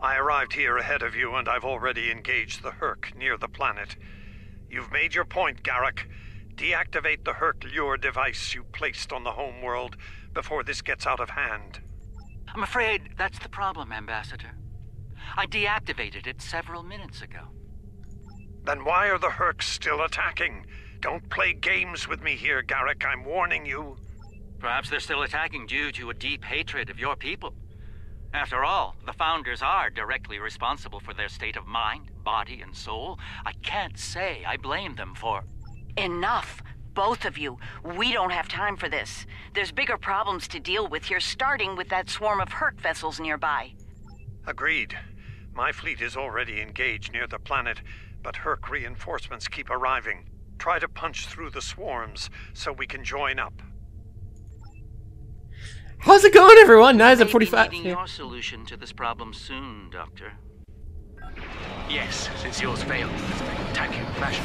I arrived here ahead of you, and I've already engaged the Hur'q near the planet. You've made your point, Garrick. Deactivate the Hur'q lure device you placed on the homeworld before this gets out of hand. I'm afraid that's the problem, Ambassador. I deactivated it several minutes ago. Then why are the Hur'q still attacking? Don't play games with me here, Garrick. I'm warning you. Perhaps they're still attacking due to a deep hatred of your people. After all, the Founders are directly responsible for their state of mind, body, and soul. I can't say I blame them for... Enough! Both of you. We don't have time for this. There's bigger problems to deal with here, starting with that swarm of Hur'q vessels nearby. Agreed. My fleet is already engaged near the planet, but Hur'q reinforcements keep arriving. Try to punch through the swarms so we can join up. How's it going, everyone? Nyzam45. Needing your solution to this problem soon, Doctor. Yes, since yours failed in a spectacular fashion.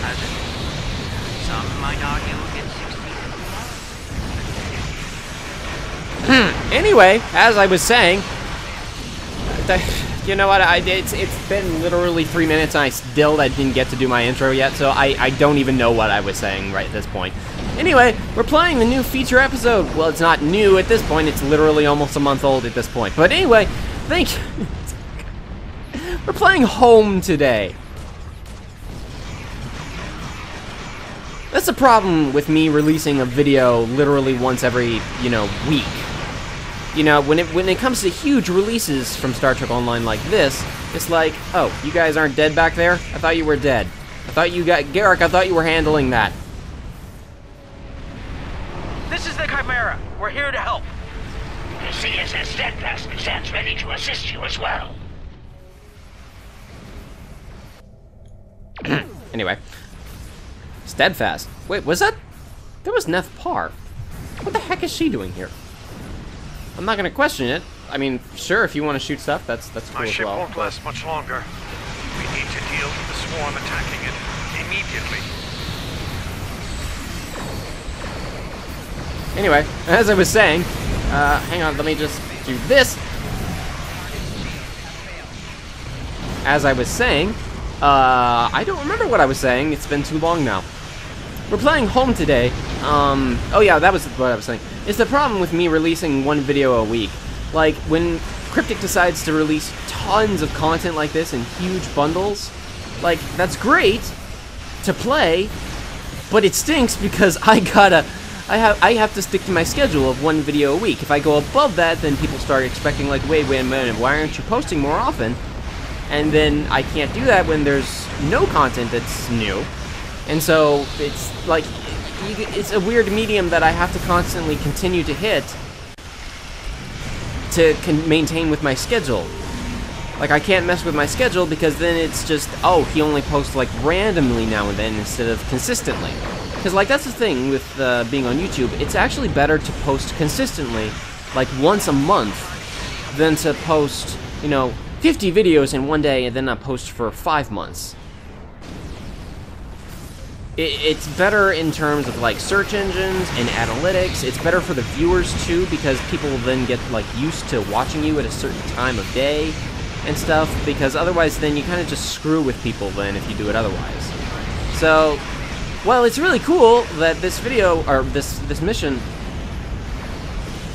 Has it? Some might argue it succeeded. Anyway, as I was saying, you know what? It's been literally 3 minutes, and I didn't get to do my intro yet, so I don't even know what I was saying right at this point. Anyway, we're playing the new feature episode. Well, it's not new at this point. It's literally almost a month old at this point. But anyway, thank you. We're playing Home today. That's the problem with me releasing a video literally once every, week. You know, when it comes to huge releases from Star Trek Online like this, it's like, oh, you guys aren't dead back there? I thought you were dead. I thought you got... Garrick, I thought you were handling that. This is the Chimera. We're here to help. The CSS Steadfast stands ready to assist you as well. Anyway. Steadfast. Wait, was that... That was Neff Parr. What the heck is she doing here? I'm not gonna question it. I mean, sure, if you want to shoot stuff, that's cool as well. My ship won't last much longer. We need to deal with the swarm attacking it immediately. Anyway, as I was saying, hang on, let me just do this. As I was saying, I don't remember what I was saying. It's been too long now. We're playing Home today. Oh yeah, that was what I was saying. It's the problem with me releasing one video a week. Like, when Cryptic decides to release tons of content like this in huge bundles, like, that's great to play, but it stinks because I have to stick to my schedule of one video a week. If I go above that, then people start expecting, like, wait a minute, why aren't you posting more often? And then I can't do that when there's no content that's new. And so it's like, it's a weird medium that I have to constantly continue to hit to maintain with my schedule. Like, I can't mess with my schedule because then it's just, oh, he only posts like randomly now and then instead of consistently. Because, like, that's the thing with being on YouTube. It's actually better to post consistently, like once a month, than to post, 50 videos in one day and then not post for 5 months. It's better in terms of, like, search engines and analytics. It's better for the viewers, too, because people will then get, like, used to watching you at a certain time of day and stuff, because otherwise then you kind of just screw with people then if you do it otherwise. So, well, it's really cool that this video, or this mission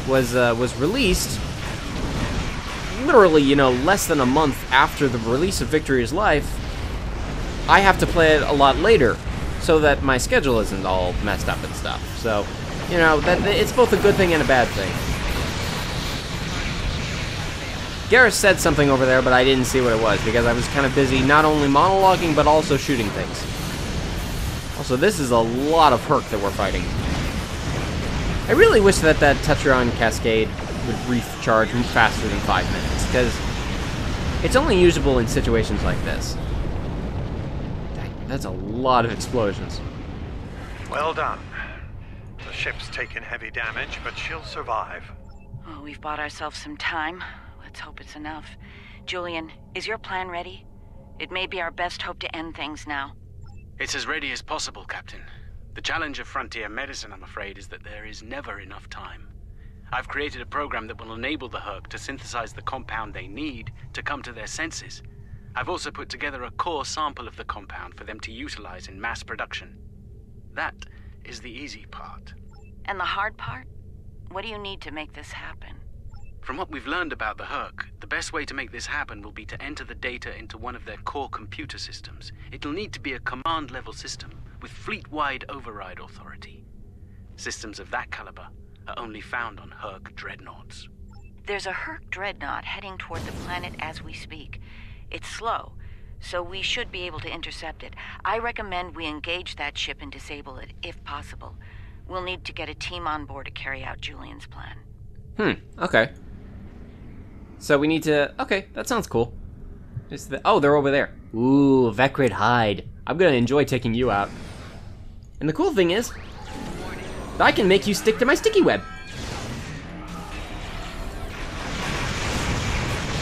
was released literally, less than a month after the release of Victory is Life. I have to play it a lot later, so that my schedule isn't all messed up and stuff. So, it's both a good thing and a bad thing. Garrus said something over there, but I didn't see what it was, because I was kind of busy not only monologuing, but also shooting things. Also, this is a lot of Hur'q that we're fighting. I really wish that Tetron Cascade would recharge faster than 5 minutes, because it's only usable in situations like this. That's a lot of explosions. Well done. The ship's taken heavy damage, but she'll survive. Oh, we've bought ourselves some time. Let's hope it's enough. Julian, is your plan ready? It may be our best hope to end things now. It's as ready as possible, Captain. The challenge of frontier medicine, I'm afraid, is that there is never enough time. I've created a program that will enable the Hur'q to synthesize the compound they need to come to their senses. I've also put together a core sample of the compound for them to utilize in mass production. That is the easy part. And the hard part? What do you need to make this happen? From what we've learned about the Hur'q, the best way to make this happen will be to enter the data into one of their core computer systems. It'll need to be a command-level system with fleet-wide override authority. Systems of that caliber are only found on Hur'q dreadnoughts. There's a Hur'q dreadnought heading toward the planet as we speak. It's slow, so we should be able to intercept it. I recommend we engage that ship and disable it, if possible. We'll need to get a team on board to carry out Julian's plan. Okay. So we need to... Okay, that sounds cool. Oh, they're over there. Ooh, Vecrid hide. I'm gonna enjoy taking you out. And the cool thing is, I can make you stick to my sticky web.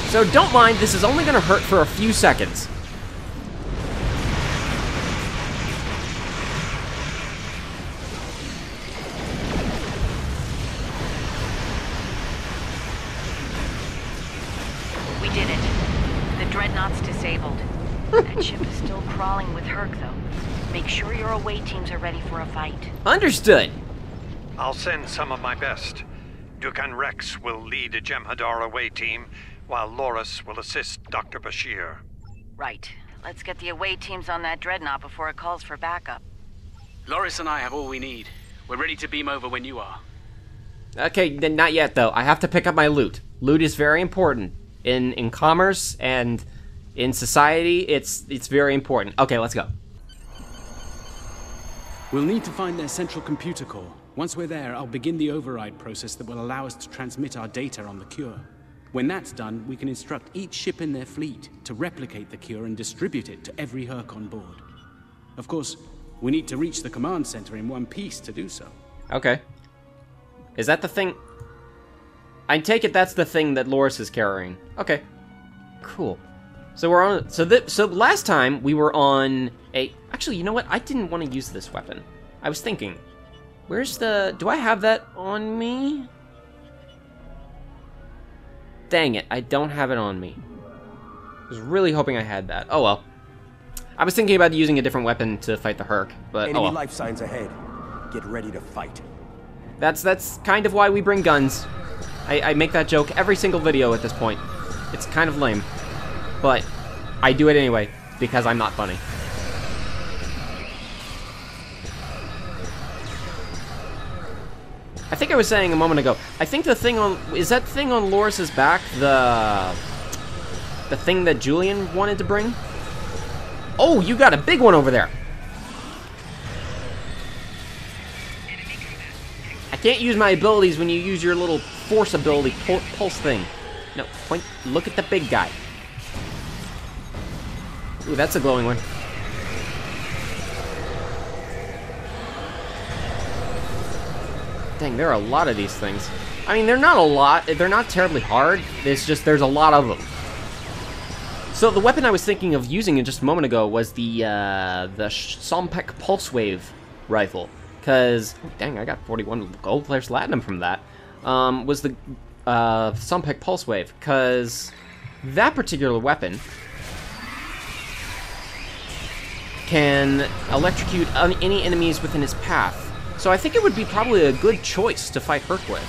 So don't mind, this is only gonna hurt for a few seconds. We did it. The dreadnought's disabled. That ship is still crawling with Hur'q, though. Make sure your away teams are ready for a fight. Understood. I'll send some of my best. Dukan'rex will lead a Jem'Hadar away team, while Loris will assist Dr. Bashir. Right. Let's get the away teams on that dreadnought before it calls for backup. Loris and I have all we need. We're ready to beam over when you are. Okay, then not yet, though. I have to pick up my loot. Loot is very important. In commerce and in society, it's very important. Okay, let's go. We'll need to find their central computer core. Once we're there, I'll begin the override process that will allow us to transmit our data on the cure. When that's done, we can instruct each ship in their fleet to replicate the cure and distribute it to every Hur'q on board. Of course, we need to reach the command center in one piece to do so. Okay. Is that the thing? I take it that's the thing that Loris is carrying. Okay. Cool. So we're on... So last time we were on a... Actually, you know what? I didn't want to use this weapon. I was thinking, where's the... Do I have that on me? Dang it, I don't have it on me. I was really hoping I had that. Oh well. I was thinking about using a different weapon to fight the Hur'q, but Enemy oh well. life signs ahead. Get ready to fight. That's kind of why we bring guns. I make that joke every single video at this point. It's kind of lame. But I do it anyway, because I'm not funny. I think I was saying a moment ago, I think the thing on... Is that thing on Loris's back the thing that Julian wanted to bring? Oh, you got a big one over there. I can't use my abilities when you use your little force ability pulse thing. No, point. Look at the big guy. Ooh, that's a glowing one. Dang, there are a lot of these things. I mean, they're not a lot. They're not terribly hard. It's just there's a lot of them. So the weapon I was thinking of using just a moment ago was the Nyzam45 Pulse Wave rifle. Because, oh, dang, I got 41 gold + platinum from that. Was the Nyzam45 Pulse Wave. Because that particular weapon can electrocute any enemies within its path. So I think it would be probably a good choice to fight Hur'q with.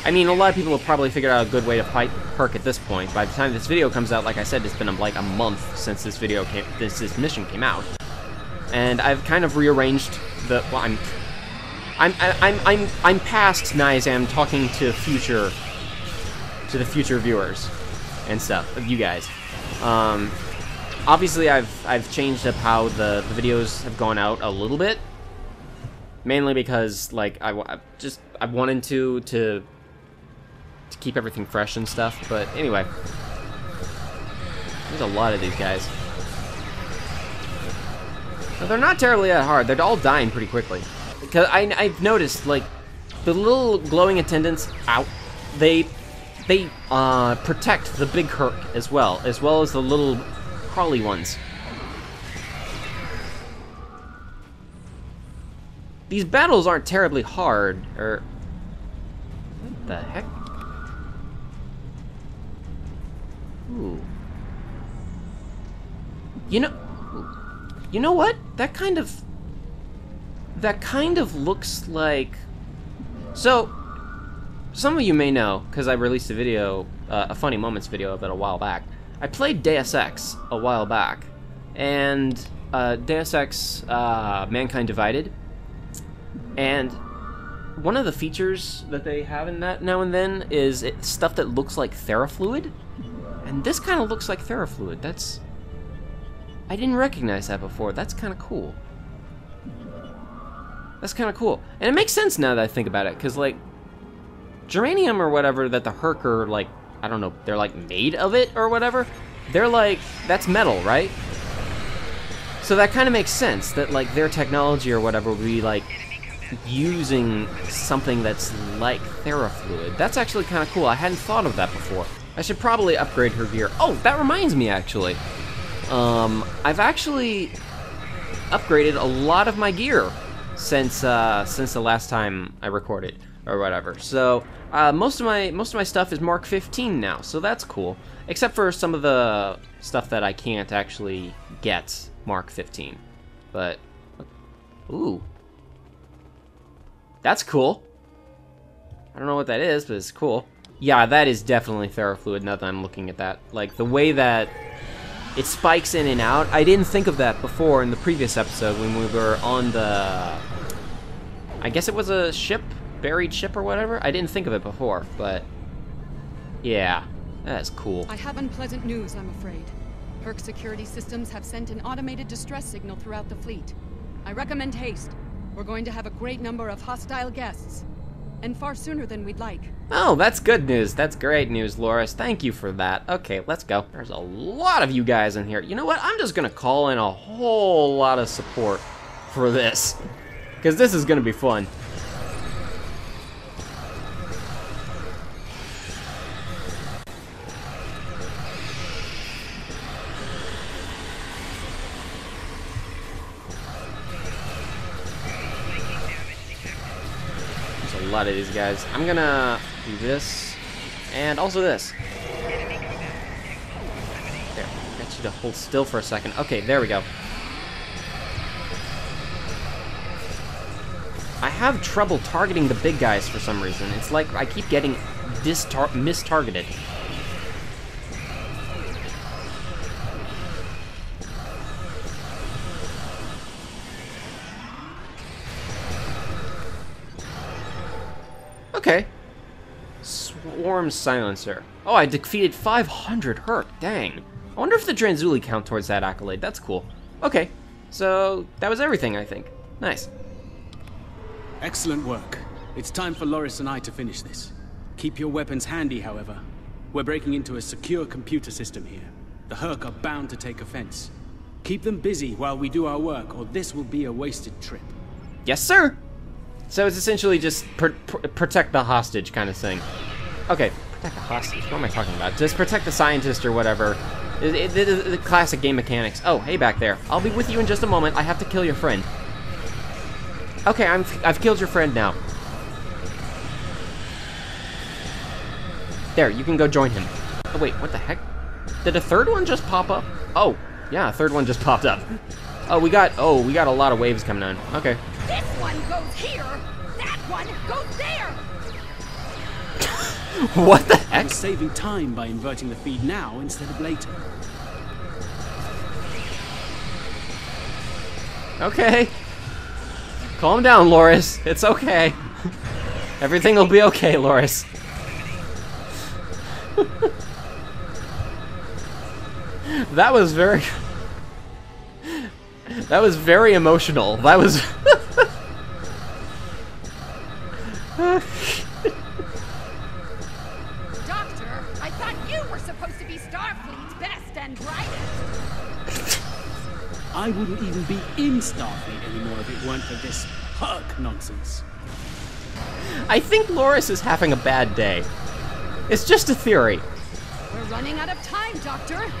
I mean, a lot of people have probably figured out a good way to fight Hur'q at this point. By the time this video comes out, like I said, it's been like a month since this mission came out, and I've kind of rearranged the. Well, I'm past Nyzam talking to the future viewers and stuff of you guys. Obviously, I've changed up how the videos have gone out a little bit. Mainly because, like, I wanted to keep everything fresh and stuff, but anyway. There's a lot of these guys. But they're not terribly that hard. They're all dying pretty quickly. Because I've noticed, like, the little glowing attendants out, they protect the big Hur'q as well as the little crawly ones. These battles aren't terribly hard, or... The heck? Ooh. You know what? That kind of looks like... So, some of you may know, because I released a video, a Funny Moments video of it a while back. I played Deus Ex a while back, and Deus Ex Mankind Divided, and one of the features that they have in that now and then is stuff that looks like Therafluid, and this kind of looks like Therafluid. I didn't recognize that before. That's kind of cool. That's kind of cool. And it makes sense now that I think about it, because, like, germanium or whatever that the Hur'q are, like, I don't know, they're, like, made of it or whatever. They're, like, that's metal, right? So that kind of makes sense that, like, their technology or whatever would be, like, using something that's like Therafluid. That's actually kind of cool. I hadn't thought of that before. I should probably upgrade her gear. Oh, that reminds me, actually. I've actually upgraded a lot of my gear since the last time I recorded or whatever. So most of my stuff is Mark 15 now, so that's cool. Except for some of the stuff that I can't actually get Mark 15. But ooh, that's cool. I don't know what that is, but it's cool. Yeah, that is definitely Therafluid. Now that I'm looking at that, like the way that it spikes in and out. I didn't think of that before in the previous episode when we were on the... I guess it was a ship? Buried ship or whatever? I didn't think of it before, but... Yeah, that's cool. I have unpleasant news, I'm afraid. Hur'q security systems have sent an automated distress signal throughout the fleet. I recommend haste. We're going to have a great number of hostile guests. And far sooner than we'd like. Oh, that's good news. That's great news, Loris. Thank you for that. Okay, let's go. There's a lot of you guys in here. You know what? I'm just gonna call in a whole lot of support for this. Because this is gonna be fun. A lot of these guys. I'm gonna do this and also this. There, get you to hold still for a second. Okay, there we go. I have trouble targeting the big guys for some reason. It's like I keep getting mistargeted. Okay. Swarm Silencer. Oh, I defeated 500 Hur'q. Dang. I wonder if the Dranzuli count towards that accolade. That's cool. Okay. So, that was everything, I think. Nice. Excellent work. It's time for Loris and I to finish this. Keep your weapons handy, however. We're breaking into a secure computer system here. The Hur'q are bound to take offense. Keep them busy while we do our work, or this will be a wasted trip. Yes, sir! So it's essentially just protect the hostage kind of thing. Okay, protect the hostage. What am I talking about? Just protect the scientist or whatever. The classic game mechanics. Oh, hey back there. I'll be with you in just a moment. I have to kill your friend. Okay, I've killed your friend now. There, you can go join him. Oh wait, what the heck? Did a third one just pop up? Oh, yeah, a third one just popped up. Oh, we got a lot of waves coming on. Okay. This one goes here. That one goes there. What the heck? I'm saving time by inverting the feed now instead of later. Okay. Calm down, Loris. It's okay. Everything will be okay, Loris. That was very emotional. That was Doctor, I thought you were supposed to be Starfleet's best and brightest. I wouldn't even be in Starfleet anymore if it weren't for this Hur'q nonsense. I think Loris is having a bad day. It's just a theory. We're running out of time, Doctor.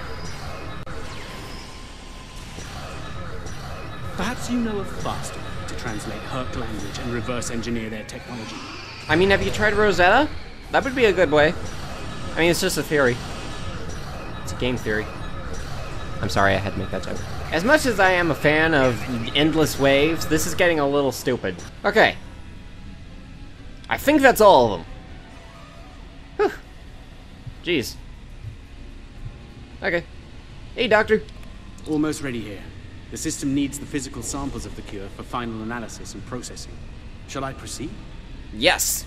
Perhaps you know a faster way to translate Hur'q language and reverse engineer their technology. I mean, have you tried Rosetta? That would be a good way. I mean, it's just a theory. It's a game theory. I'm sorry I had to make that joke. As much as I am a fan of endless waves, this is getting a little stupid. Okay. I think that's all of them. Whew. Jeez. Okay. Hey, Doctor. Almost ready here. The system needs the physical samples of the cure for final analysis and processing. Shall I proceed? Yes.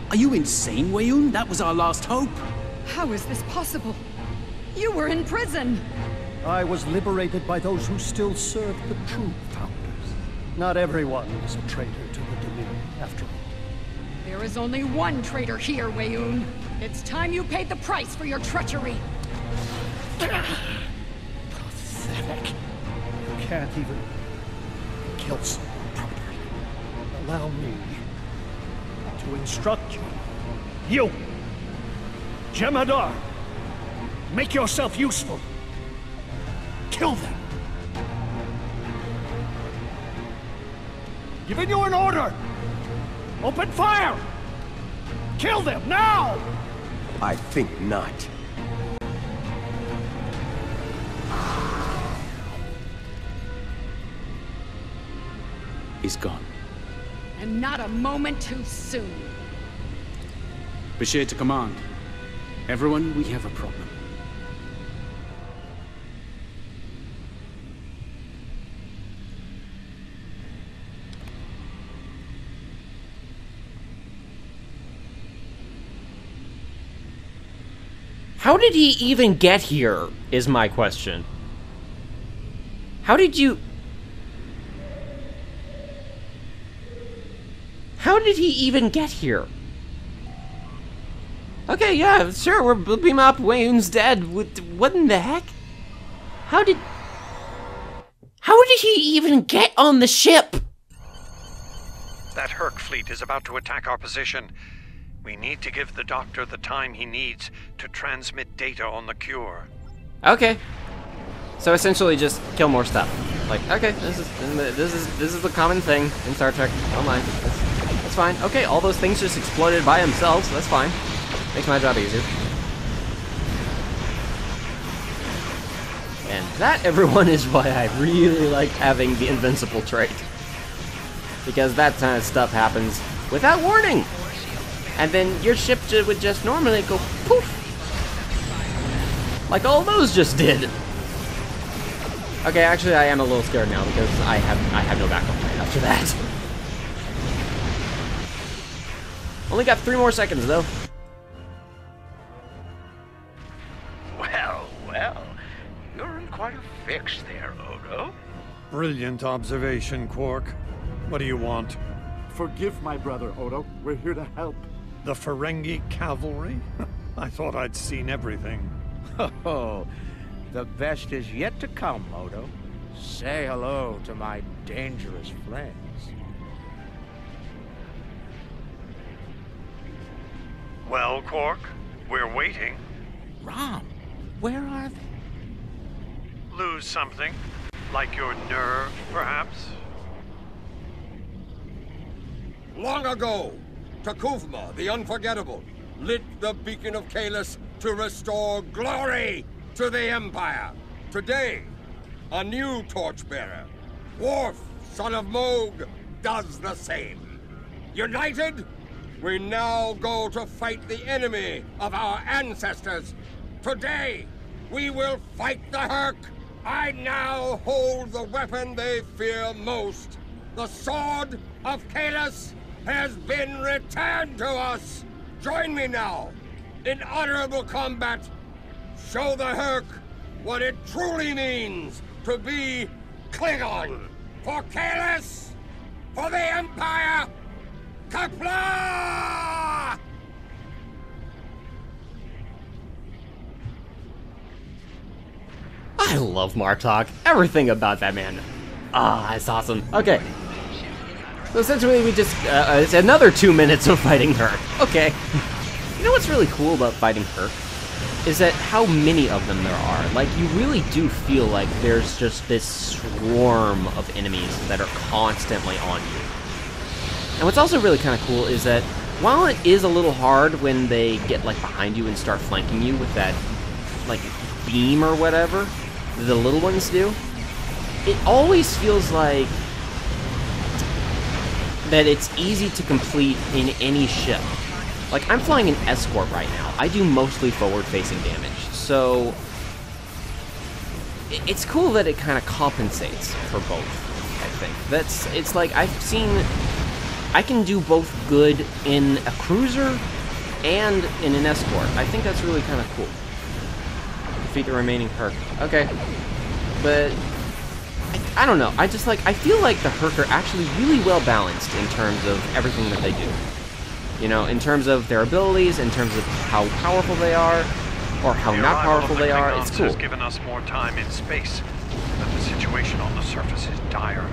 Are you insane, Weyoun? That was our last hope. How is this possible? You were in prison! I was liberated by those who still served the true founders. Not everyone is a traitor to the Dominion, after all. There is only one traitor here, Weyoun. It's time you paid the price for your treachery. Pathetic. You can't even kill someone properly. Allow me to instruct you. You! Jemadar! Make yourself useful. Kill them. Giving you an order. Open fire! Kill them, now! I think not. He's gone. And not a moment too soon. Bashir to command. Everyone, we have a problem. How did he even get here, is my question. How did he even get here? Okay, yeah, sure, we'll beam up, Weyoun's dead. What in the heck? How did he even get on the ship? That Hur'q fleet is about to attack our position. We need to give the Doctor the time he needs to transmit data on the cure. Okay. So essentially just kill more stuff. Like, okay, this is the common thing in Star Trek Online. That's fine. Okay, all those things just exploded by themselves, so that's fine. Makes my job easier. And that, everyone, is why I really like having the invincible trait. Because that kind of stuff happens without warning. And then your ship would just normally go poof. Like all those just did. Okay, actually I am a little scared now because I have no backup plan after that. Only got 3 more seconds though. Well, you're in quite a fix there, Odo. Brilliant observation, Quark. What do you want? Forgive my brother, Odo. We're here to help. The Ferengi cavalry? I thought I'd seen everything. Oh, the best is yet to come, Odo. Say hello to my dangerous friends. Well, Quark, we're waiting. Rom, where are they? Lose something? Like your nerve, perhaps? Long ago, Takuvma, the Unforgettable, lit the beacon of Kahless to restore glory to the Empire. Today, a new torchbearer, Worf, son of Moog, does the same. United, we now go to fight the enemy of our ancestors. Today, we will fight the Hur'q. I now hold the weapon they fear most. The sword of Kahless has been returned to us. Join me now in honorable combat. Show the Hur'q what it truly means to be Klingon. For Kahless, for the Empire, Kapla! I love Martok. Everything about that man. Ah, it's awesome. Okay. So essentially we just, it's another 2 minutes of fighting her. Okay. You know what's what's really cool about fighting Hur'q is that how many of them there are. Like, you really do feel like there's just this swarm of enemies that are constantly on you. And what's also really kind of cool is that while it is a little hard when they get, like, behind you and start flanking you with that, like, beam or whatever the little ones do, it always feels like that it's easy to complete in any ship. Like, I'm flying an escort right now. I do mostly forward-facing damage, so it's cool that it kind of compensates for both, I think. It's like, I can do both good in a cruiser and in an escort. I think that's really kind of cool. Defeat the remaining Hur'q. Okay. But I don't know. I feel like the Hur'q are actually really well balanced in terms of everything that they do. You know, in terms of their abilities, in terms of how powerful they are, or how not powerful they are. It's cool. Has given us more time in space, but the situation on the surface is dire.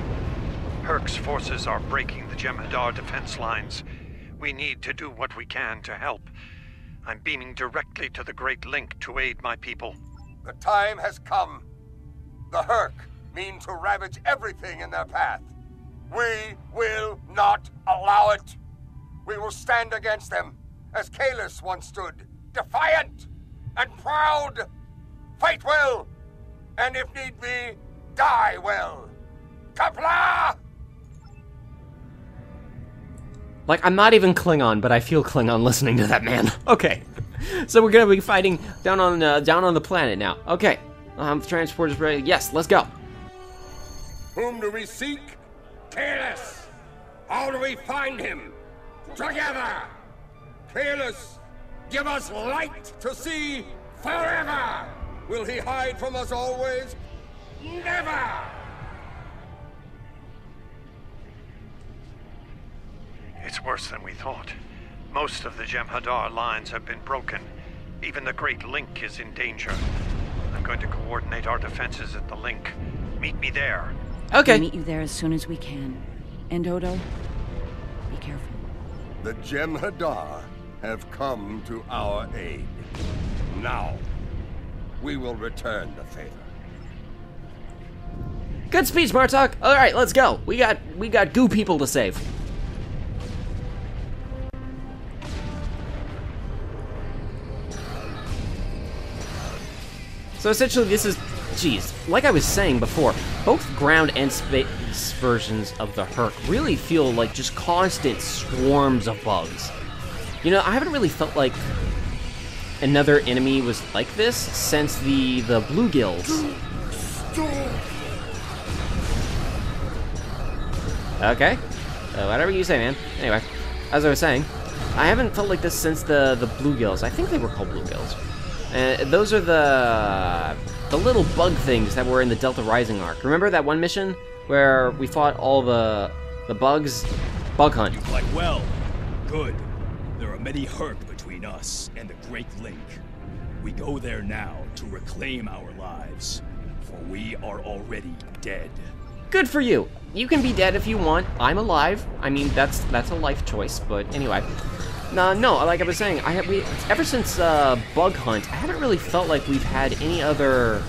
Hur'q's forces are breaking the Jem'Hadar defense lines. We need to do what we can to help. I'm beaming directly to the Great Link to aid my people. The time has come. The Hur'q mean to ravage everything in their path. We will not allow it. We will stand against them, as Kahless once stood, defiant and proud. Fight well, and if need be, die well. Kapla! Like, I'm not even Klingon, but I feel Klingon listening to that man. Okay, so we're gonna be fighting down on the planet now. Okay, transport is ready. Yes, let's go. Whom do we seek? Kahless! How do we find him? Together! Kahless, give us light to see forever! Will he hide from us always? Never! It's worse than we thought. Most of the Jem'Hadar lines have been broken. Even the Great Link is in danger. I'm going to coordinate our defenses at the link. Meet me there. Okay. We'll meet you there as soon as we can. And Odo, be careful. The Jem'Hadar have come to our aid. Now, we will return the favor. Good speech, Martok. All right, let's go. We got goo people to save. So essentially, this is, geez, like I was saying before, both ground and space versions of the Hur'q really feel like just constant swarms of bugs. You know, I haven't really felt like another enemy was like this since the bluegills. Okay, whatever you say, man. Anyway, as I was saying, I haven't felt like this since the bluegills. I think they were called bluegills. Those are the little bug things that were in the Delta Rising arc. Remember that one mission where we fought all the bugs? Bug hunt. You fight well. Good. There are many Hur'q between us and the Great Link. We go there now to reclaim our lives, for we are already dead. Good for you. You can be dead if you want. I'm alive. I mean, that's a life choice, but anyway. No, like I was saying, ever since Bug Hunt, I haven't really felt like we've had any other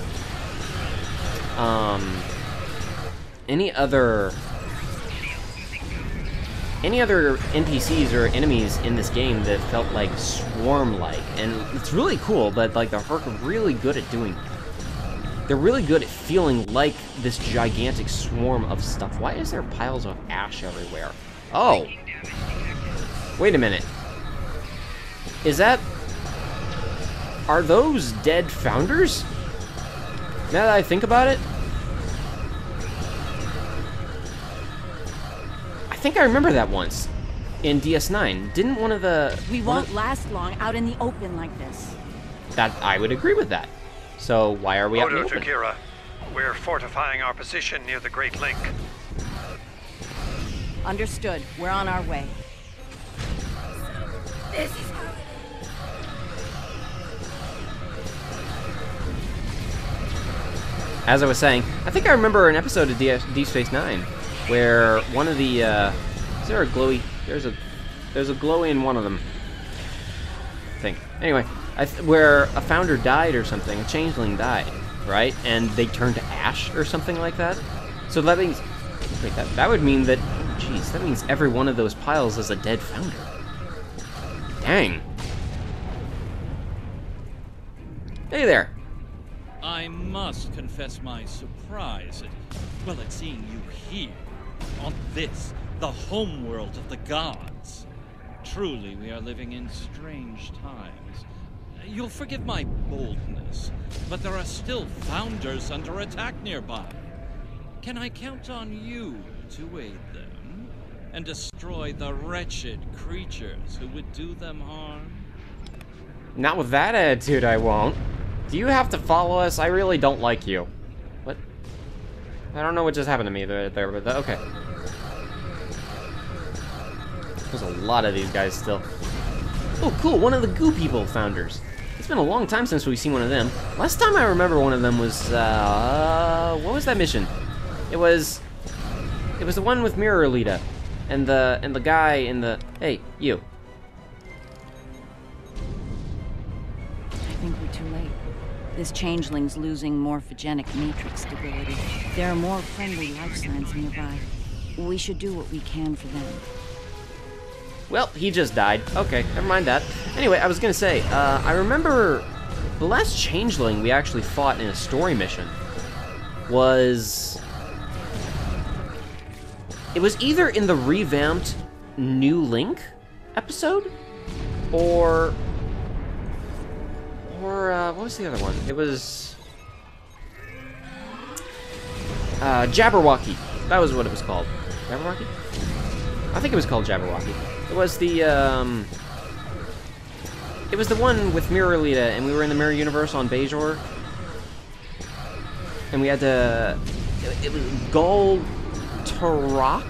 NPCs or enemies in this game that felt like swarm-like, and it's really cool. But like the Hur'q are really good at doing. They're really good at feeling like this gigantic swarm of stuff. Why is there piles of ash everywhere? Oh, wait a minute. Are those dead founders? Now that I think about it, I think I remember that once in DS9. Didn't one of the... We won't last long out in the open like this. That, I would agree with that. So why are we out in the Odo open? to Kira. We're fortifying our position near the Great Link. Understood. We're on our way. This is As I was saying, I think I remember an episode of Deep Space Nine where one of the is there a glowy? There's a glowy in one of them. I think. Anyway, where a founder died or something, a changeling died, right? And they turned to ash or something like that. So that means, wait, that would mean that, oh, jeez, that means every one of those piles is a dead founder. Dang. Hey there. I must confess my surprise at seeing you here, on this, the homeworld of the gods. Truly, we are living in strange times. You'll forgive my boldness, but there are still founders under attack nearby. Can I count on you to aid them and destroy the wretched creatures who would do them harm? Not with that attitude, I won't. Do you have to follow us? I really don't like you. What? I don't know what just happened to me there, but okay. There's a lot of these guys still. Oh, cool, one of the goo people founders. It's been a long time since we've seen one of them. Last time I remember one of them was, what was that mission? It was the one with Mirror Lita, and the guy in the, hey, you. I think we're too late. This changeling's losing morphogenic matrix stability. There are more friendly life signs nearby. We should do what we can for them. Well, he just died. Okay, never mind that. Anyway, I was gonna say, I remember the last changeling we actually fought in a story mission was... It was either in the revamped New Link episode, or what was the other one? It was... Jabberwocky. That was what it was called. Jabberwocky? I think it was called Jabberwocky. It was the, it was the one with Mirror Lita, and we were in the Mirror Universe on Bajor. And we had to... It was Hur'q,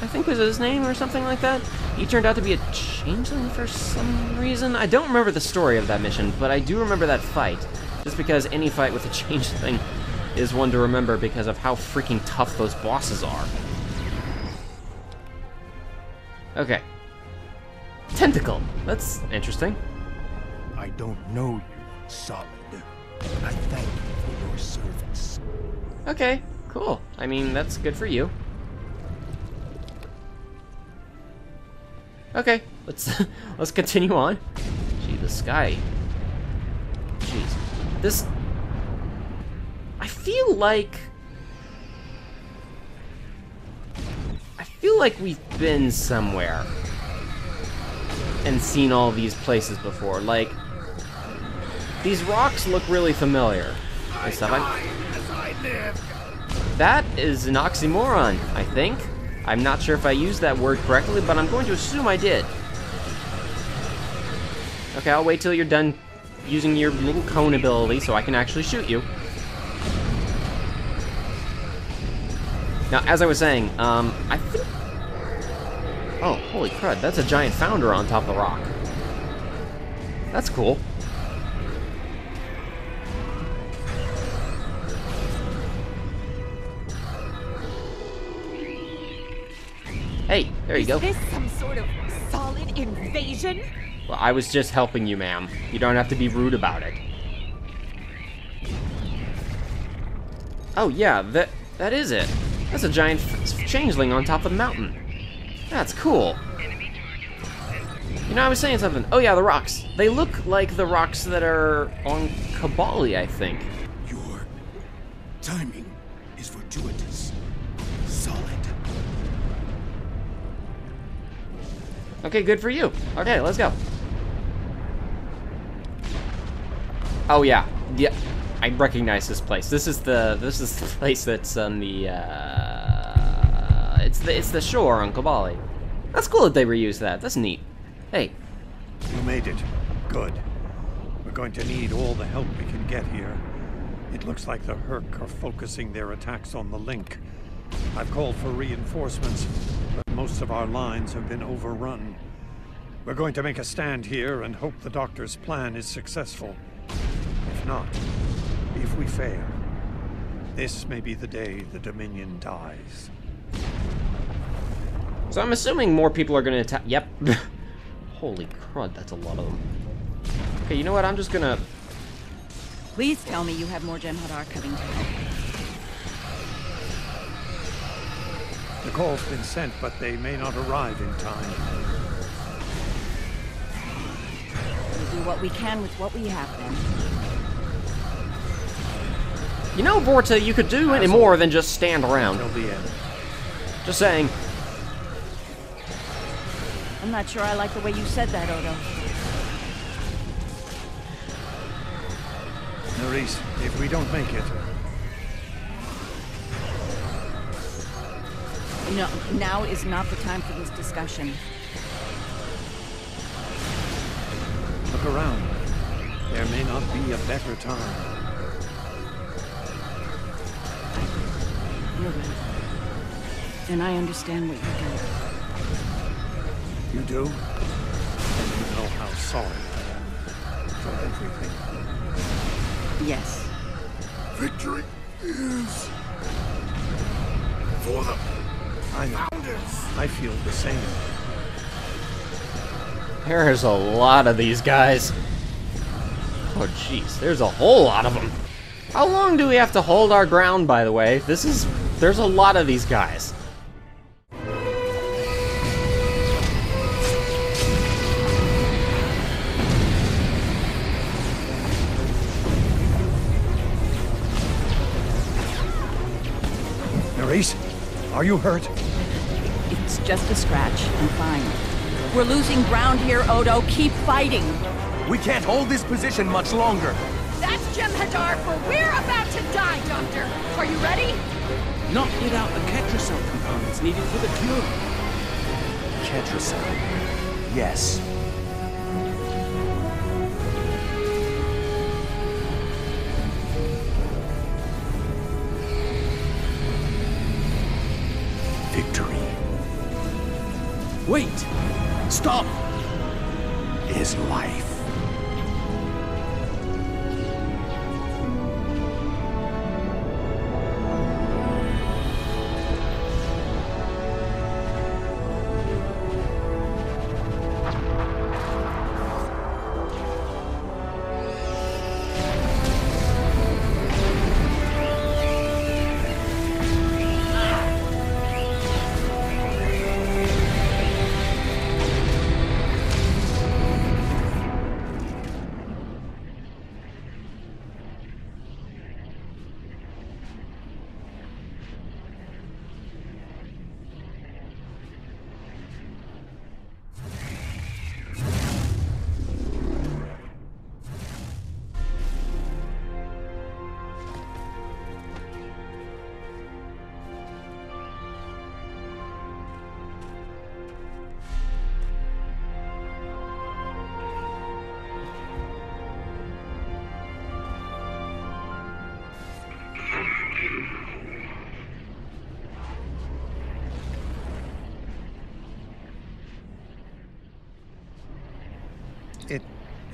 I think was his name, or something like that. He turned out to be a changeling for some reason. I don't remember the story of that mission, but I do remember that fight. Just because any fight with a changeling is one to remember because of how freaking tough those bosses are. Okay. Tentacle. That's interesting. I don't know you, Solid, but I thank you for your service. Okay, cool. I mean, that's good for you. Okay, let's continue on. Gee, the sky. Jeez. This... I feel like we've been somewhere and seen all these places before. Like, these rocks look really familiar. And stuff. That is an oxymoron, I think. I'm not sure if I used that word correctly, but I'm going to assume I did. Okay, I'll wait till you're done using your little cone ability so I can actually shoot you. Now, as I was saying, I think... Oh, holy crud, that's a giant founder on top of the rock. That's cool. Hey, there you go. Is this some sort of solid invasion? Well, I was just helping you, ma'am. You don't have to be rude about it. Oh, yeah, that is it. That's a giant changeling on top of the mountain. That's cool. You know, I was saying something. Oh, yeah, the rocks. They look like the rocks that are on Kabali, I think. Your timing is fortuitous. Solid. Okay, good for you. Okay, let's go. Oh yeah, yeah. I recognize this place. This is the place that's on the it's the shore on Kabali. That's cool that they reused that. That's neat. Hey. You made it. Good. We're going to need all the help we can get here. It looks like the Hur'q are focusing their attacks on the link. I've called for reinforcements, but most of our lines have been overrun. We're going to make a stand here and hope the Doctor's plan is successful. If not, if we fail, this may be the day the Dominion dies. So I'm assuming more people are going to attack. Yep. Holy crud, that's a lot of them. Okay, you know what? I'm just gonna... Please tell me you have more Jem'Hadar coming to you. The call's been sent, but they may not arrive in time. We'll do what we can with what we have, then. You know, Vorta, you could do any more than just stand around. Till the end. Just saying. I'm not sure I like the way you said that, Odo. Nerys, if we don't make it... No, now is not the time for this discussion. Look around. There may not be a better time. You're right. And I understand what you do. You do? And you know how sorry I am for everything. Yes. Victory is for the founders. I feel the same. There's a lot of these guys. Oh, jeez. There's a whole lot of them. How long do we have to hold our ground, by the way? There's a lot of these guys. Nerys, are you hurt? It's just a scratch. I'm fine. We're losing ground here, Odo. Keep fighting. We can't hold this position much longer. That's Jem'Hadar, for we're about to die, Doctor. Are you ready? Not without the Ketracel components needed for the cure. Ketracel. Yes. Victory. Wait! Stop! Is life.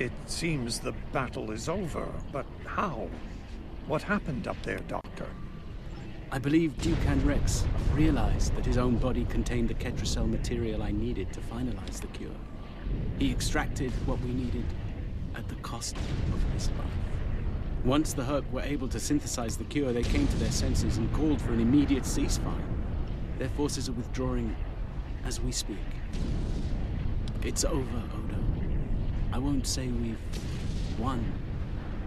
It seems the battle is over, but how? What happened up there, Doctor? I believe dukan'rex realized that his own body contained the Ketracel material I needed to finalize the cure. He extracted what we needed at the cost of his life. Once the Hur'q were able to synthesize the cure, they came to their senses and called for an immediate ceasefire. Their forces are withdrawing as we speak. It's over, Odo. I won't say we've won,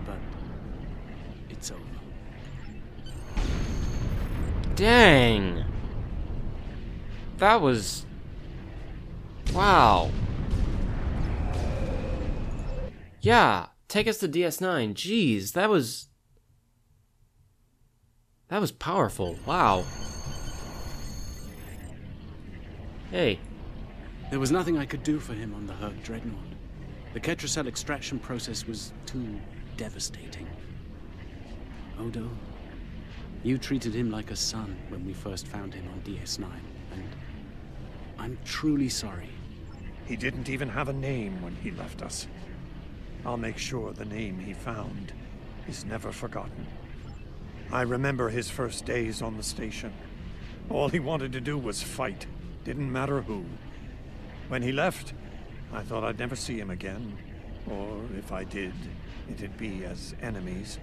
but it's over. Dang. That was... Wow. Yeah, take us to DS9. Jeez, that was powerful. Wow. Hey. There was nothing I could do for him on the Hur'q Dreadnought. The Ketracel extraction process was too devastating. Odo, you treated him like a son when we first found him on DS9, and I'm truly sorry. He didn't even have a name when he left us. I'll make sure the name he found is never forgotten. I remember his first days on the station. All he wanted to do was fight. Didn't matter who. When he left, I thought I'd never see him again. Or if I did, it'd be as enemies.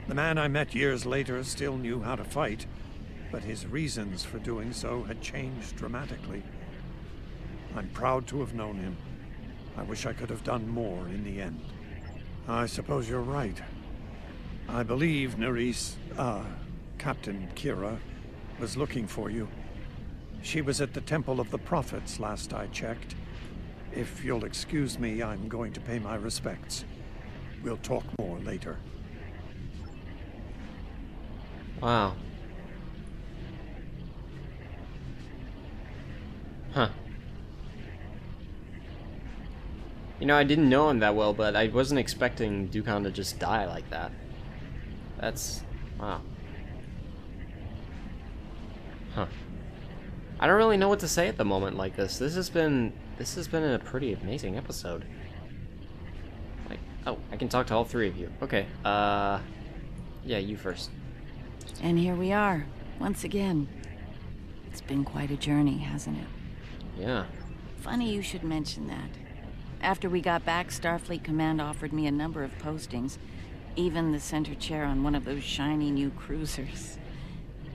The man I met years later still knew how to fight, but his reasons for doing so had changed dramatically. I'm proud to have known him. I wish I could have done more in the end. I suppose you're right. I believe Captain Kira was looking for you. She was at the Temple of the Prophets last I checked. If you'll excuse me, I'm going to pay my respects. We'll talk more later. Wow. Huh. You know, I didn't know him that well, but I wasn't expecting Dukan to just die like that. That's... wow. Huh. I don't really know what to say at the moment like this. This has been a pretty amazing episode. Like, oh, I can talk to all three of you. Okay, yeah, you first. And here we are, once again. It's been quite a journey, hasn't it? Yeah. Funny you should mention that. After we got back, Starfleet Command offered me a number of postings. Even the center chair on one of those shiny new cruisers.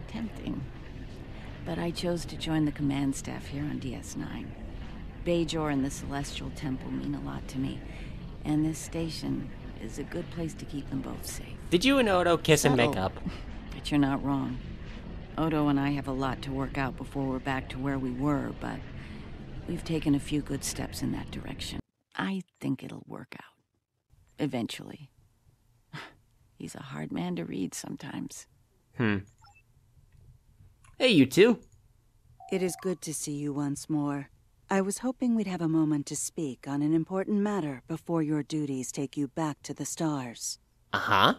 Tempting. But I chose to join the command staff here on DS9. Bajor and the Celestial Temple mean a lot to me. And this station is a good place to keep them both safe. Did you and Odo kiss and make up? But you're not wrong. Odo and I have a lot to work out before we're back to where we were, but we've taken a few good steps in that direction. I think it'll work out. Eventually. He's a hard man to read sometimes. Hey, you two. It is good to see you once more. I was hoping we'd have a moment to speak on an important matter before your duties take you back to the stars. Uh-huh.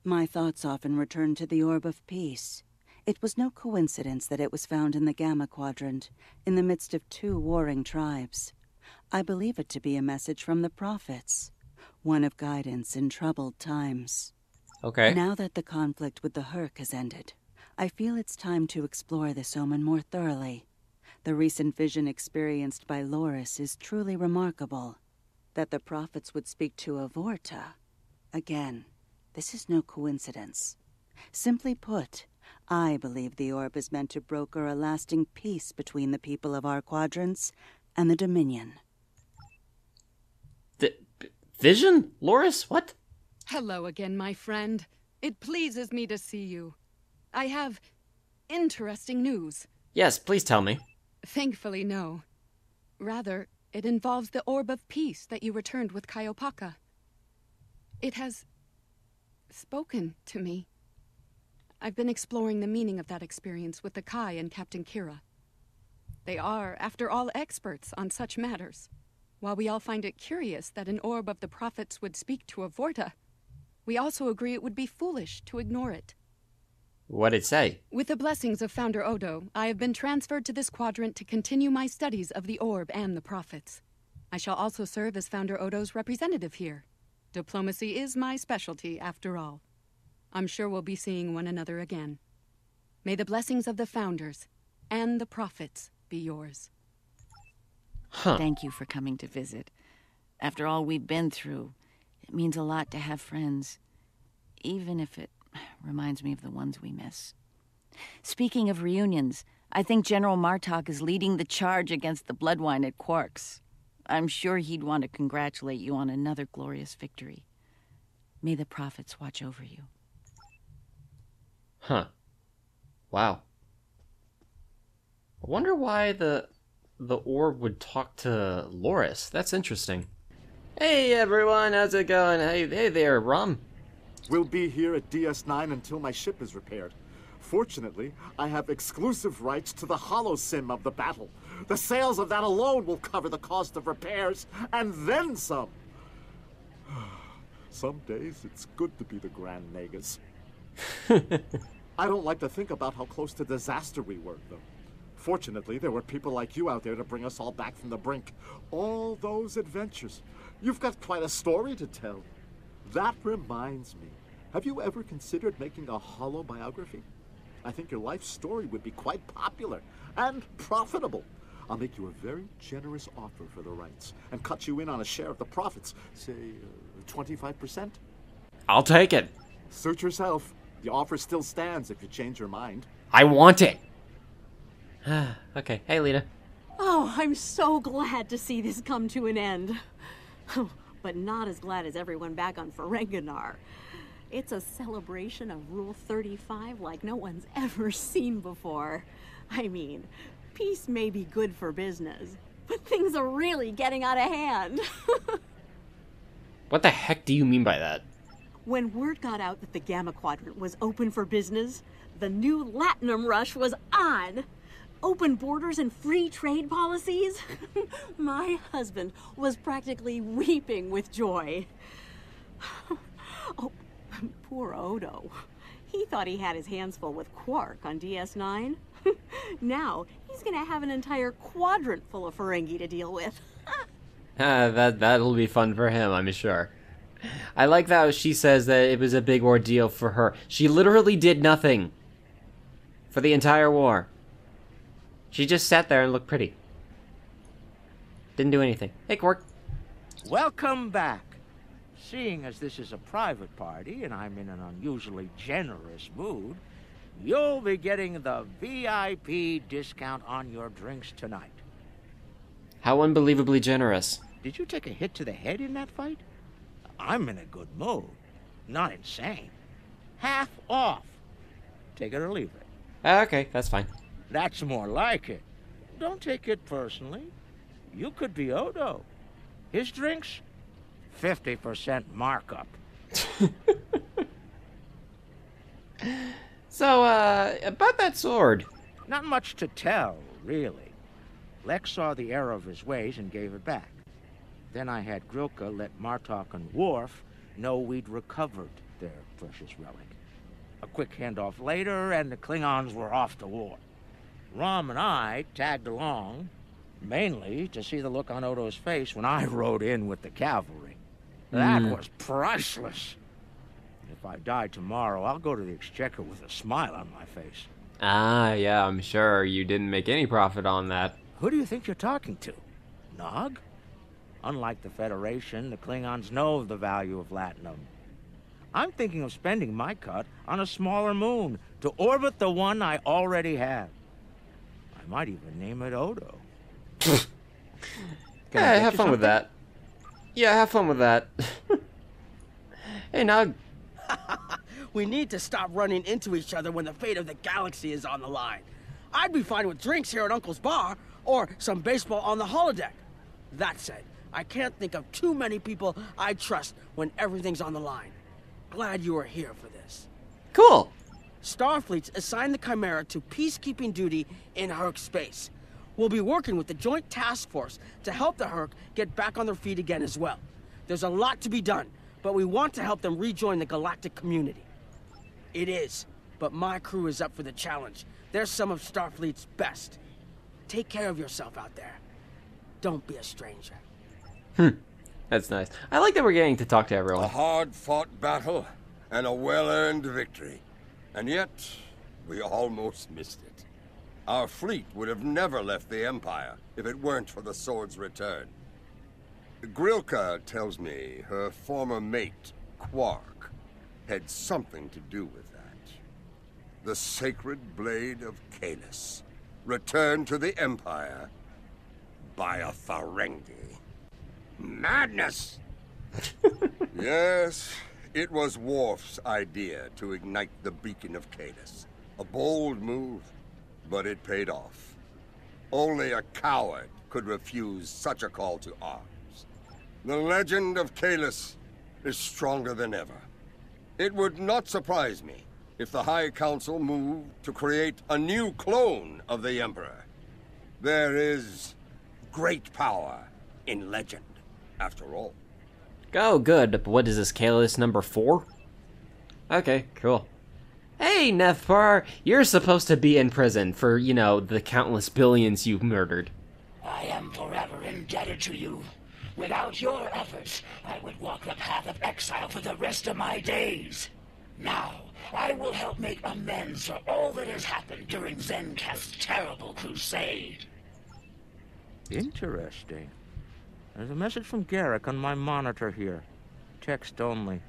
My thoughts often return to the Orb of Peace. It was no coincidence that it was found in the Gamma Quadrant, in the midst of two warring tribes. I believe it to be a message from the prophets, one of guidance in troubled times. Okay. Now that the conflict with the Hur'q has ended, I feel it's time to explore this omen more thoroughly. The recent vision experienced by Loris is truly remarkable. That the prophets would speak to Avorta. Again, this is no coincidence. Simply put, I believe the orb is meant to broker a lasting peace between the people of our quadrants and the Dominion. Vision? Loris? What? Hello again, my friend. It pleases me to see you. I have interesting news. Yes, please tell me. Thankfully, no. Rather, it involves the Orb of Peace that you returned with Kaiopaka. It has spoken to me. I've been exploring the meaning of that experience with the Kai and Captain Kira. They are, after all, experts on such matters. While we all find it curious that an orb of the prophets would speak to Avorta, we also agree it would be foolish to ignore it. What'd it say? With the blessings of Founder Odo, I have been transferred to this quadrant to continue my studies of the orb and the prophets. I shall also serve as Founder Odo's representative here. Diplomacy is my specialty, after all. I'm sure we'll be seeing one another again. May the blessings of the Founders and the prophets be yours. Huh. Thank you for coming to visit. After all we've been through, it means a lot to have friends, even if it reminds me of the ones we miss. Speaking of reunions, I think General Martok is leading the charge against the Bloodwine at Hur'q. I'm sure he'd want to congratulate you on another glorious victory. May the prophets watch over you. Huh. Wow. I wonder why the orb would talk to Loris. That's interesting. Hey everyone, how's it going? Hey there, Rom. We'll be here at DS9 until my ship is repaired. Fortunately, I have exclusive rights to the holosim of the battle. The sales of that alone will cover the cost of repairs, and then some. Some days, it's good to be the Grand Nagus. I don't like to think about how close to disaster we were, though. Fortunately, there were people like you out there to bring us all back from the brink. All those adventures. You've got quite a story to tell. That reminds me. Have you ever considered making a holobiography? I think your life story would be quite popular and profitable. I'll make you a very generous offer for the rights and cut you in on a share of the profits, say 25%. I'll take it. Suit yourself. The offer still stands if you change your mind. I want it. Okay. Hey, Lita. Oh, I'm so glad to see this come to an end. But not as glad as everyone back on Ferenginar. It's a celebration of Rule 35 like no one's ever seen before. I mean, peace may be good for business, but things are really getting out of hand. What the heck do you mean by that? When word got out that the Gamma Quadrant was open for business, the new Latinum rush was on. Open borders and free trade policies. My husband was practically weeping with joy. Oh, poor Odo. He thought he had his hands full with Hur'q on DS9. Now, he's gonna have an entire quadrant full of Ferengi to deal with. That'll be fun for him, I'm sure. I like that she says that it was a big ordeal for her. She literally did nothing for the entire war. She just sat there and looked pretty. Didn't do anything. Hey, Hur'q. Welcome back. Seeing as this is a private party and I'm in an unusually generous mood, you'll be getting the VIP discount on your drinks tonight. How unbelievably generous. Did you take a hit to the head in that fight? I'm in a good mood. Not insane. Half off. Take it or leave it. Okay, that's fine. That's more like it. Don't take it personally. You could be Odo. His drinks, 50% markup. So, about that sword. Not much to tell, really. Lex saw the error of his ways and gave it back. Then I had Grilka let Martok and Worf know we'd recovered their precious relic. A quick handoff later, and the Klingons were off to war. Rom and I tagged along, mainly to see the look on Odo's face when I rode in with the cavalry. That was priceless. If I die tomorrow, I'll go to the Exchequer with a smile on my face. Ah, yeah, I'm sure you didn't make any profit on that. Who do you think you're talking to? Nog? Unlike the Federation, the Klingons know the value of Latinum. I'm thinking of spending my cut on a smaller moon to orbit the one I already have. I might even name it Odo. Yeah, have fun with that. Yeah, have fun with that. Hey, Nog. We need to stop running into each other when the fate of the galaxy is on the line. I'd be fine with drinks here at Uncle's bar, or some baseball on the holodeck. That said, I can't think of too many people I trust when everything's on the line. Glad you are here for this. Cool. Starfleet's assigned the Chimera to peacekeeping duty in Hur'q space. We'll be working with the Joint Task Force to help the Hur'q get back on their feet again as well. There's a lot to be done, but we want to help them rejoin the galactic community. It is, but my crew is up for the challenge. They're some of Starfleet's best. Take care of yourself out there. Don't be a stranger. That's nice. I like that we're getting to talk to everyone. A hard-fought battle and a well-earned victory. And yet, we almost missed it. Our fleet would have never left the Empire if it weren't for the sword's return. Grilka tells me her former mate, Hur'q, had something to do with that. The sacred blade of Kahless, returned to the Empire by a Ferengi. Madness! Yes, it was Worf's idea to ignite the beacon of Kahless. A bold move, but it paid off. Only a coward could refuse such a call to arms. The legend of Kahless is stronger than ever. It would not surprise me if the High Council moved to create a new clone of the Emperor. There is great power in legend, after all. Oh, good. But what is this, Kahless number 4? Okay, cool. Hey, Nethpar, you're supposed to be in prison for, you know, the countless billions you've murdered. I am forever indebted to you. Without your efforts, I would walk the path of exile for the rest of my days. Now, I will help make amends for all that has happened during Zencast's terrible crusade. Interesting. There's a message from Garrick on my monitor here. Text only.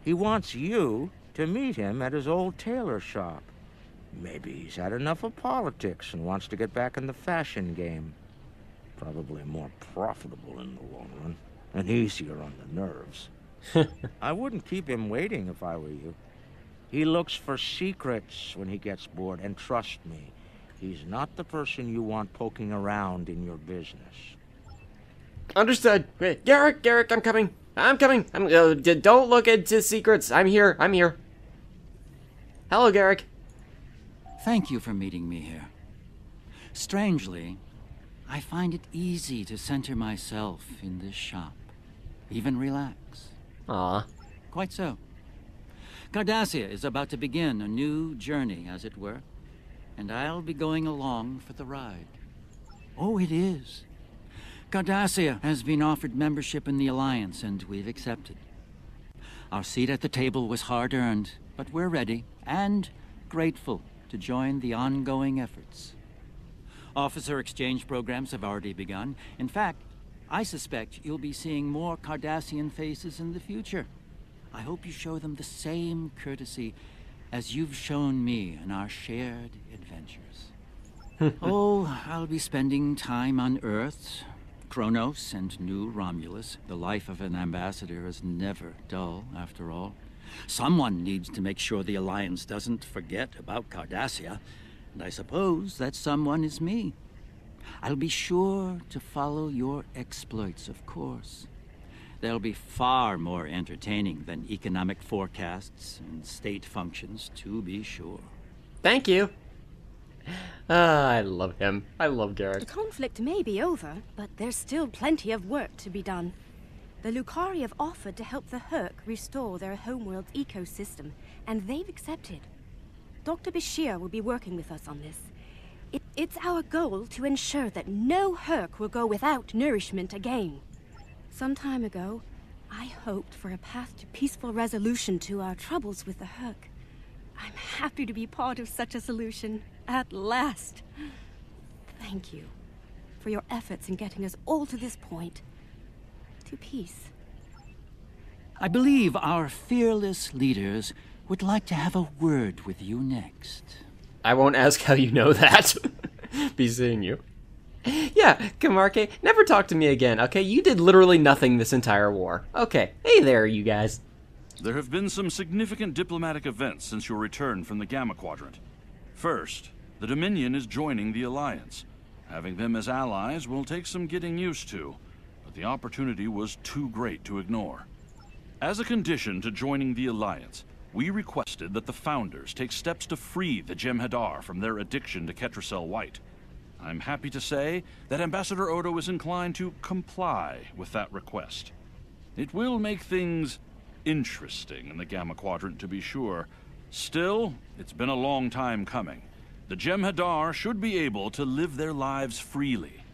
He wants you to meet him at his old tailor shop. Maybe he's had enough of politics and wants to get back in the fashion game. Probably more profitable in the long run, and easier on the nerves. I wouldn't keep him waiting if I were you. He looks for secrets when he gets bored, and trust me, he's not the person you want poking around in your business. Understood. Wait, Garrick, I'm coming. Don't look into secrets. I'm here. Hello, Garrick. Thank you for meeting me here. Strangely, I find it easy to center myself in this shop. Even relax. Ah. Quite so. Cardassia is about to begin a new journey, as it were, and I'll be going along for the ride. Oh, it is. Cardassia has been offered membership in the Alliance, and we've accepted. Our seat at the table was hard-earned, but we're ready and grateful to join the ongoing efforts. Officer exchange programs have already begun. In fact, I suspect you'll be seeing more Cardassian faces in the future. I hope you show them the same courtesy as you've shown me in our shared adventures. Oh, I'll be spending time on Earth, Kronos, and New Romulus. The life of an ambassador is never dull, after all. Someone needs to make sure the Alliance doesn't forget about Cardassia, and I suppose that someone is me. I'll be sure to follow your exploits, of course. They'll be far more entertaining than economic forecasts and state functions, to be sure. Thank you. I love him. I love Garrick. The conflict may be over, but there's still plenty of work to be done. The Lucari have offered to help the Hur'q restore their homeworld's ecosystem, and they've accepted. Dr. Bashir will be working with us on this. It's our goal to ensure that no Hur'q will go without nourishment again. Some time ago, I hoped for a path to peaceful resolution to our troubles with the Hur'q. I'm happy to be part of such a solution, at last. Thank you for your efforts in getting us all to this point. To peace. I believe our fearless leaders would like to have a word with you next. I won't ask how you know that. Be seeing you. Yeah, Kamarke, never talk to me again, okay? You did literally nothing this entire war. Okay, hey there, you guys. There have been some significant diplomatic events since your return from the Gamma Quadrant. First, the Dominion is joining the Alliance. Having them as allies will take some getting used to, but the opportunity was too great to ignore. As a condition to joining the Alliance, we requested that the Founders take steps to free the Jem'Hadar from their addiction to Ketracel White. I'm happy to say that Ambassador Odo is inclined to comply with that request. It will make things interesting in the Gamma Quadrant, to be sure. Still, it's been a long time coming. The Jem'Hadar should be able to live their lives freely.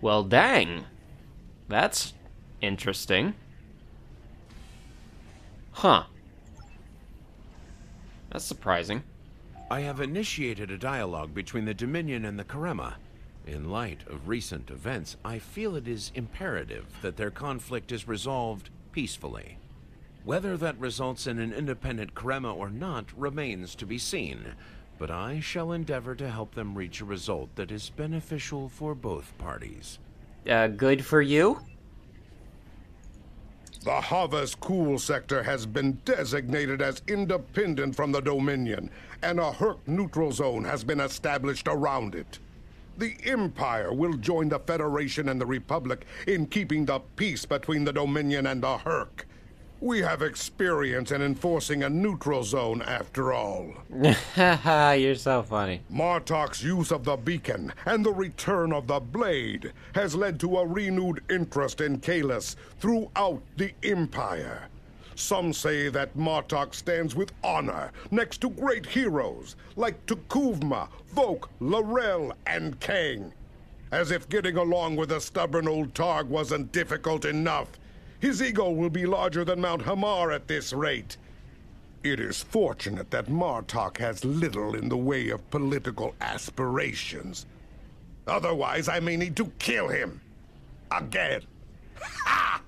Well, dang. That's interesting. Huh. That's surprising. I have initiated a dialogue between the Dominion and the Karema. In light of recent events, I feel it is imperative that their conflict is resolved peacefully. Whether that results in an independent Karema or not remains to be seen, but I shall endeavor to help them reach a result that is beneficial for both parties. Good for you? The Havas Cool sector has been designated as independent from the Dominion, and a Hur'q neutral zone has been established around it. The Empire will join the Federation and the Republic in keeping the peace between the Dominion and the Hur'q. We have experience in enforcing a neutral zone, after all. Haha, you're so funny. Martok's use of the beacon and the return of the blade has led to a renewed interest in Kahless throughout the Empire. Some say that Martok stands with honor next to great heroes like Tukuvma, Vok, L'Rell, and Kang. As if getting along with the stubborn old Targ wasn't difficult enough. His ego will be larger than Mount Hamar at this rate. It is fortunate that Martok has little in the way of political aspirations. Otherwise, I may need to kill him. Again. Ha!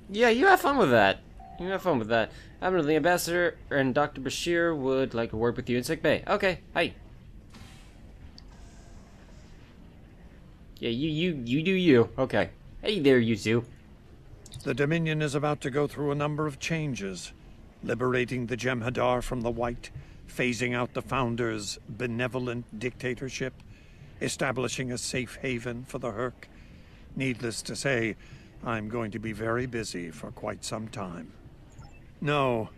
Yeah, you have fun with that. You have fun with that. The ambassador and Dr. Bashir would like to work with you in sick bay. Okay, hi. Yeah, you do you. Okay. Hey there, you two. The Dominion is about to go through a number of changes, liberating the Jem'Hadar from the White, phasing out the Founders' benevolent dictatorship, establishing a safe haven for the Hur'q. Needless to say, I'm going to be very busy for quite some time. No,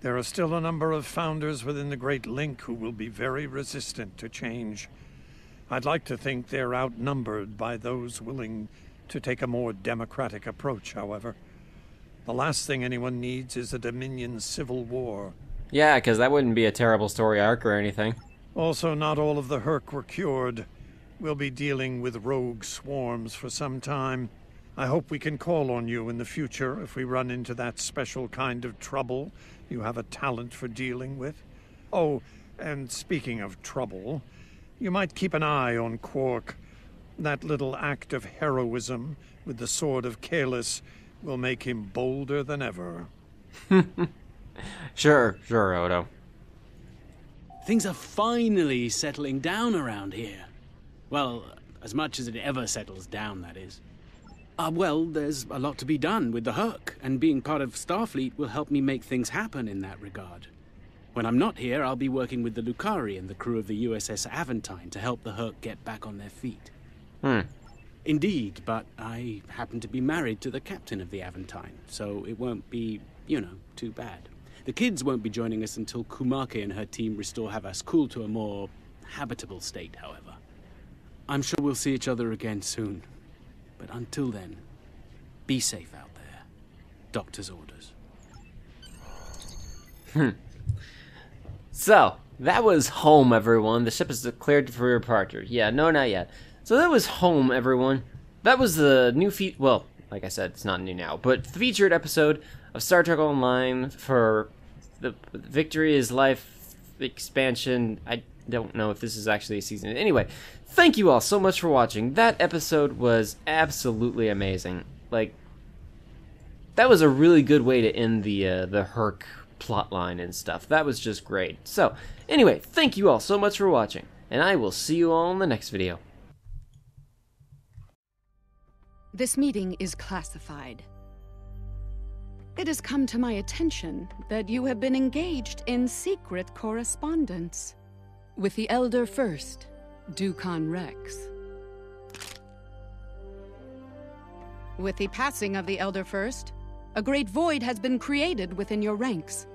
there are still a number of Founders within the Great Link who will be very resistant to change. I'd like to think they're outnumbered by those willing to take a more democratic approach, however. The last thing anyone needs is a Dominion civil war. Yeah, because that wouldn't be a terrible story arc or anything. Also, not all of the Hur'q were cured. We'll be dealing with rogue swarms for some time. I hope we can call on you in the future if we run into that special kind of trouble you have a talent for dealing with. Oh, and speaking of trouble, you might keep an eye on Hur'q. That little act of heroism with the sword of Kalis will make him bolder than ever. Sure, Odo. Things are finally settling down around here. Well, as much as it ever settles down, that is. Well, there's a lot to be done with the Hur'q, and being part of Starfleet will help me make things happen in that regard. When I'm not here, I'll be working with the Lucari and the crew of the USS Aventine to help the Hur'q get back on their feet. Indeed, but I happen to be married to the captain of the Aventine, so it won't be, too bad. The kids won't be joining us until Kumake and her team restore Havas-Kul to a more habitable state, however. I'm sure we'll see each other again soon. But until then, be safe out there. Doctor's orders. So, that was home, everyone. The ship is declared for departure. Yeah, no, not yet. So that was home, everyone. That was the new well, like I said, it's not new now, but featured episode of Star Trek Online for the Victory is Life expansion. I don't know if this is actually a season. Anyway, thank you all so much for watching. That episode was absolutely amazing. Like, that was a really good way to end the Hur'q plotline and stuff. That was just great. So, anyway, thank you all so much for watching, and I will see you all in the next video. This meeting is classified. It has come to my attention that you have been engaged in secret correspondence with the Elder First, dukan'rex. With the passing of the Elder First, a great void has been created within your ranks.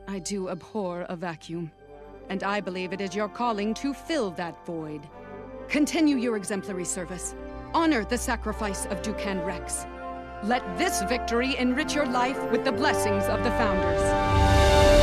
I do abhor a vacuum, and I believe it is your calling to fill that void. Continue your exemplary service. Honor the sacrifice of dukan'rex. Let this victory enrich your life with the blessings of the Founders.